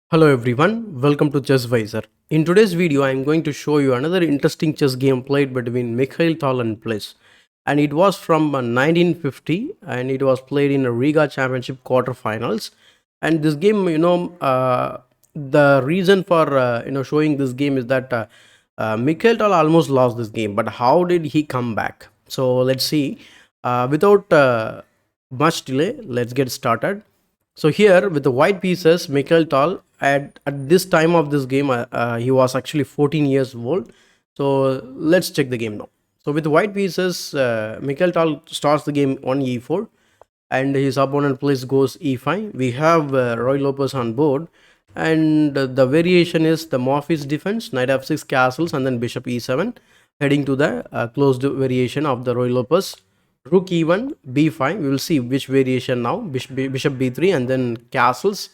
Hello everyone, welcome to Chess Visor. In today's video, I am going to show you another interesting chess game played between Mikhail and Pliss. And it was from 1950 and it was played in a Riga Championship quarterfinals. And this game, the reason for showing this game is that Mikhail almost lost this game, but how did he come back? So let's see. Without much delay, let's get started. So here with the white pieces, Mikhail at this time of this game, he was actually 14 years old. So let's check the game now. So with the white pieces, Mikhail starts the game on e4 and his opponent plays goes e5. We have Roy Lopez on board and the variation is the Morpheus defense, knight f6 castles and then bishop e7 heading to the closed variation of the Roy Lopez. Rook e1, b5. We will see which variation now. Bishop b3 and then castles.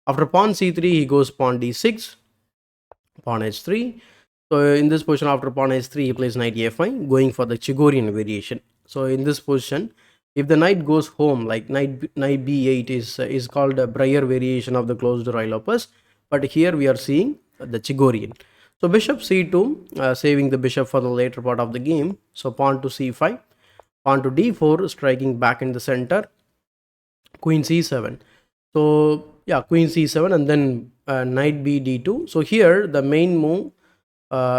After pawn c3, he goes pawn d6, pawn h3. So in this position, after pawn h3, he plays knight a5, going for the Chigorian variation. So in this position, if the knight goes home, like knight b8 is called a Breyer variation of the closed Roy Lopez. But here we are seeing the Chigorian. So bishop c2, saving the bishop for the later part of the game. So pawn to c5, pawn to d4, striking back in the center, queen c7. So yeah, queen c7 and then knight b d2. So here the main move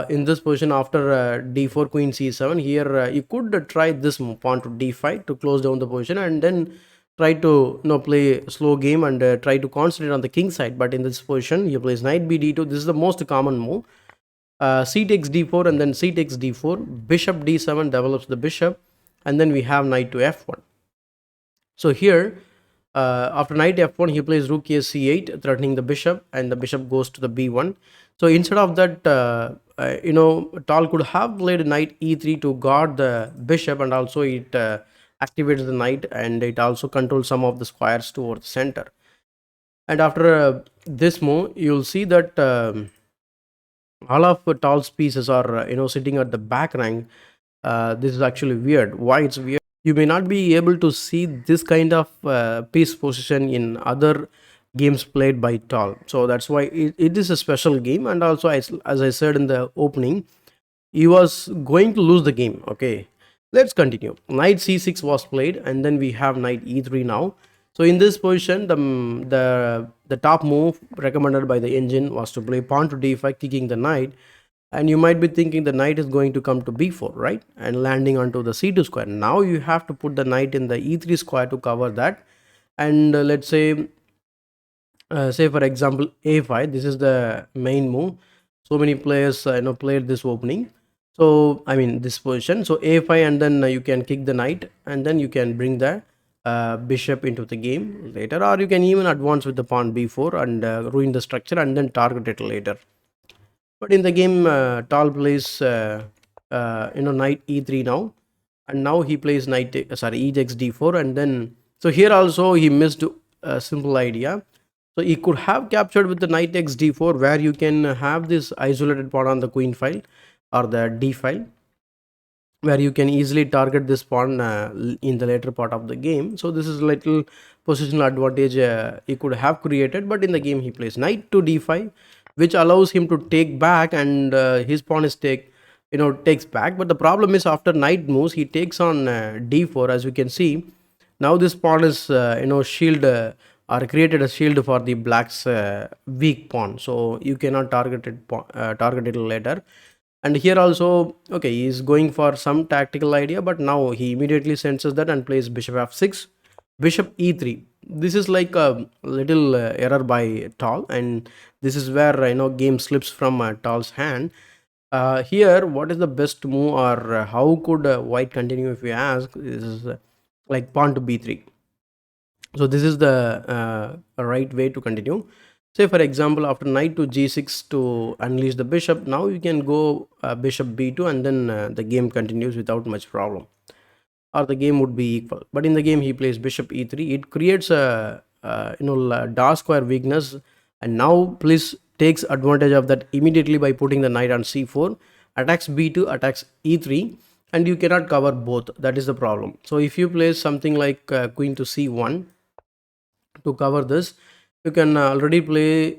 in this position after d4 queen c7, here you could try this move, pawn to d5 to close down the position and then try to play a slow game and try to concentrate on the king side. But in this position he plays knight b d2. This is the most common move. C takes d4 and then c takes d4, bishop d7 develops the bishop and then we have knight to f1. So here after knight f1, he plays rook a c8, threatening the bishop, and the bishop goes to the b1. So instead of that, Tal could have played knight e3 to guard the bishop, and also it activates the knight, and it also controls some of the squares towards the center. And after this move, you'll see that all of Tal's pieces are sitting at the back rank. This is actually weird. Why it's weird? You may not be able to see this kind of piece position in other games played by Tal. So that's why it is a special game. And also, as I said in the opening, he was going to lose the game. Okay, let's continue. Knight c6 was played, and then we have knight e3 now. So in this position, the top move recommended by the engine was to play pawn to d5, kicking the knight. And you might be thinking the knight is going to come to b4, right, and landing onto the c2 square. Now you have to put the knight in the e3 square to cover that. And let's say for example a5, this is the main move. So many players played this opening, so I mean this position. So a5 and then you can kick the knight and then you can bring the bishop into the game later, or you can even advance with the pawn b4 and ruin the structure and then target it later. But in the game, Tal plays knight e3 now, and now he plays e takes d4, and then so here also he missed a simple idea. So he could have captured with the knight takes d4, where you can have this isolated pawn on the queen file or the d file, where you can easily target this pawn in the later part of the game. So this is a little positional advantage he could have created, but in the game he plays knight to d5, which allows him to take back, and his pawn is takes back. But the problem is after knight moves, he takes on d4. As you can see, now this pawn is shield or created a shield for the black's weak pawn, so you cannot target it later. And here also, okay, he is going for some tactical idea, but now he immediately senses that and plays bishop f6, bishop e3. This is like a little error by Tal, and this is where game slips from Tal's hand. Here, what is the best move, or how could white continue? If you ask, this is like pawn to b3. So this is the right way to continue. Say for example, after knight to g6 to unleash the bishop, now you can go bishop b2, and then the game continues without much problem, or the game would be equal. But in the game he plays bishop e3. It creates a dark square weakness, and now Pliss takes advantage of that immediately by putting the knight on c4, attacks b2, attacks e3, and you cannot cover both. That is the problem. So if you place something like queen to c1 to cover this, you can already play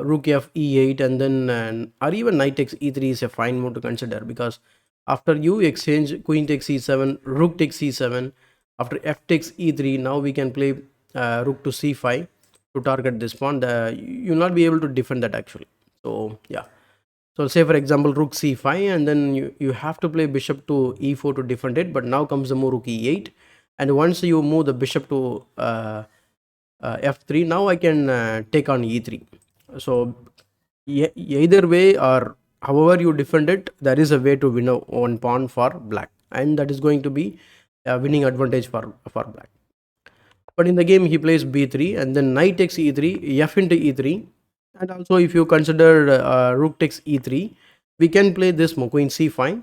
rook f e8, and then or even knight takes e3 is a fine move to consider, because after you exchange queen takes e7, rook takes e7, after f takes e3, now we can play rook to c5 to target this pawn. You'll not be able to defend that actually. So yeah, so say for example rook c5, and then you have to play bishop to e4 to defend it, but now comes the move rook e8, and once you move the bishop to f3, now I can take on e3. So either way, or however you defend it, there is a way to win one pawn for black, and that is going to be a winning advantage for black. But in the game he plays b3, and then knight takes e3, f into e3, and also if you consider rook takes e3, we can play this move queen c5,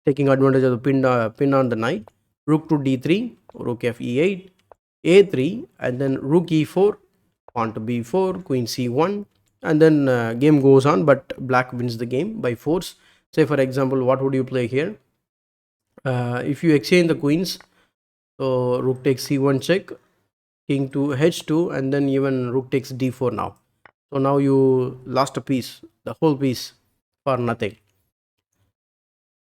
taking advantage of the pin on the knight, rook to d3, rook f e8, a3, and then rook e4, pawn to b4, queen c1, and then game goes on, but black wins the game by force. Say for example, what would you play here? If you exchange the queens, so rook takes c1 check, king to h2, and then even rook takes d4 now. So now you lost a piece, the whole piece, for nothing.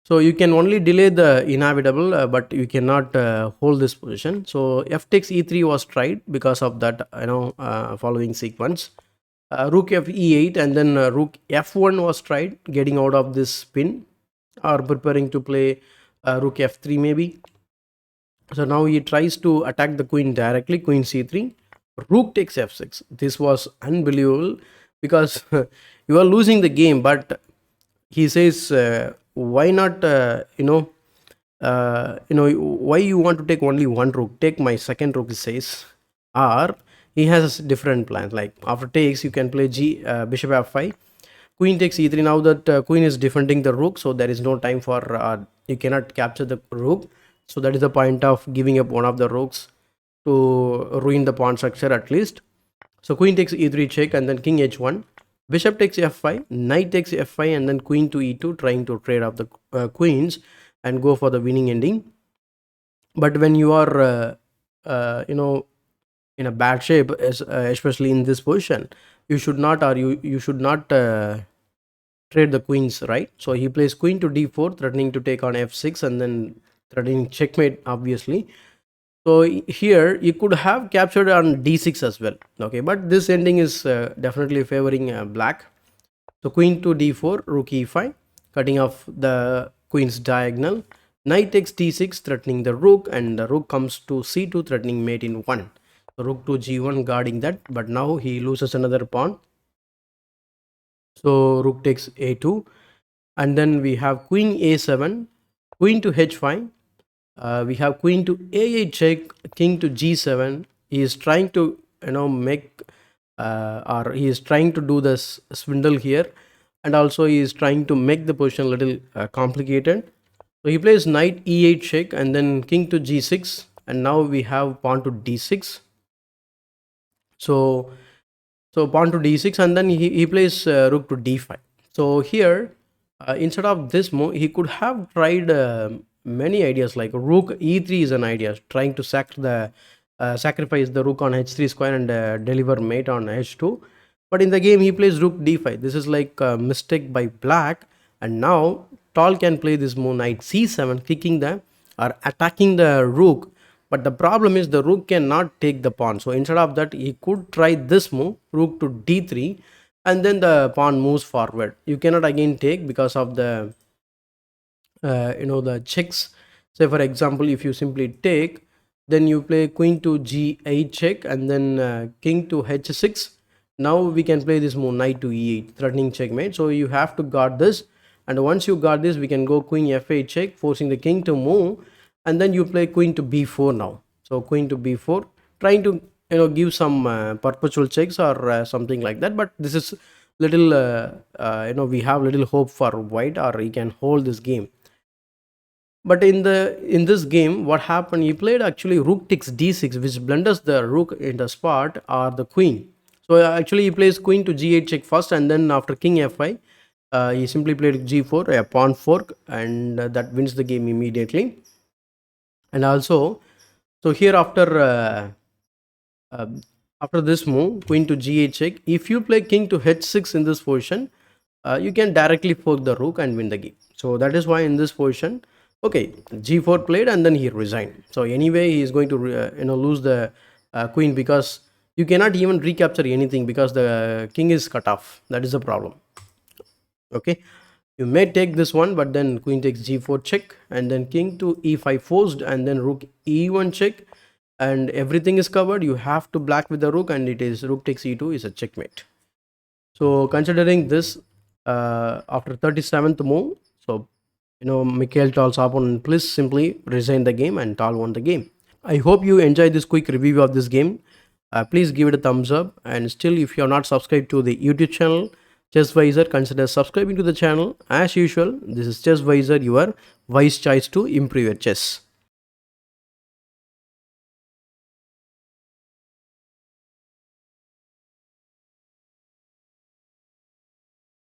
So you can only delay the inevitable, but you cannot hold this position. So f takes e3 was tried because of that, following sequence. Rook f e8, and then rook f1 was tried, getting out of this pin, or preparing to play rook f3 maybe. So now he tries to attack the queen directly, queen c3, rook takes f6. This was unbelievable, because you are losing the game, but he says, why not, why you want to take only one rook? Take my second rook, he says. Or he has different plans, like after takes you can play bishop f5, queen takes e3. Now that queen is defending the rook, so there is no time for you cannot capture the rook. So that is the point of giving up one of the rooks to ruin the pawn structure at least. So queen takes e3 check, and then king h1, bishop takes f5, knight takes f5, and then queen to e2, trying to trade off the queens and go for the winning ending. But when you are in a bad shape, especially in this position, you should not, or you should not trade the queens, right? So he plays queen to d4, threatening to take on f6, and then threatening checkmate, obviously. So here you could have captured on d6 as well, okay, but this ending is definitely favoring black. So queen to d4, rook e5, cutting off the queen's diagonal, knight takes d6, threatening the rook, and the rook comes to c2, threatening mate in 1. So rook to g1, guarding that, but now he loses another pawn. So rook takes a2, and then we have queen a7, queen to h5, we have queen to a8 check, king to g7. He is trying to make or he is trying to do this swindle here, and also he is trying to make the position a little complicated. So he plays knight e8 check, and then king to g6, and now we have pawn to d6. So pawn to d6, and then he plays rook to d5. So here instead of this move, he could have tried many ideas, like rook e3 is an idea, trying to sacrifice the rook on h3 square and deliver mate on h2. But in the game he plays rook d5. This is like a mistake by black, and now Tall can play this move knight c7, kicking the or attacking the rook. But the problem is the rook cannot take the pawn. So instead of that, he could try this move, rook to d3, and then the pawn moves forward. You cannot again take because of the the checks. Say for example, if you simply take, then you play queen to g8 check, and then king to h6. Now we can play this move knight to e8, threatening checkmate. So you have to guard this, and once you guard this, we can go queen f8 check, forcing the king to move, and then you play queen to b4 now. So queen to b4, trying to give some perpetual checks or something like that. But this is little we have little hope for white, or he can hold this game. But in this game, what happened? He played actually rook takes d6, which blunders the rook in the spot or the queen. So actually, he plays queen to g8 check first, and then after king f5, he simply played g4, a pawn fork, and that wins the game immediately. And also, so here after After this move, queen to g8 check. If you play king to h6 in this position, you can directly fork the rook and win the game. So that is why in this position, okay, g4 played and then he resigned. So anyway, he is going to lose the queen, because you cannot even recapture anything because the king is cut off. That is the problem. Okay, you may take this one, but then queen takes g4 check, and then king to e5 forced, and then rook e1 check, and everything is covered. You have to black with the rook, and it is rook takes e2 is a checkmate. So considering this, after 37th move, so Mikhail Tal's opponent Pliss simply resigned the game and Tal won the game. I hope you enjoyed this quick review of this game. Please give it a thumbs up, and still, if you are not subscribed to the YouTube channel ChessVisor, consider subscribing to the channel. As usual, this is ChessVisor, your wise choice to improve your chess.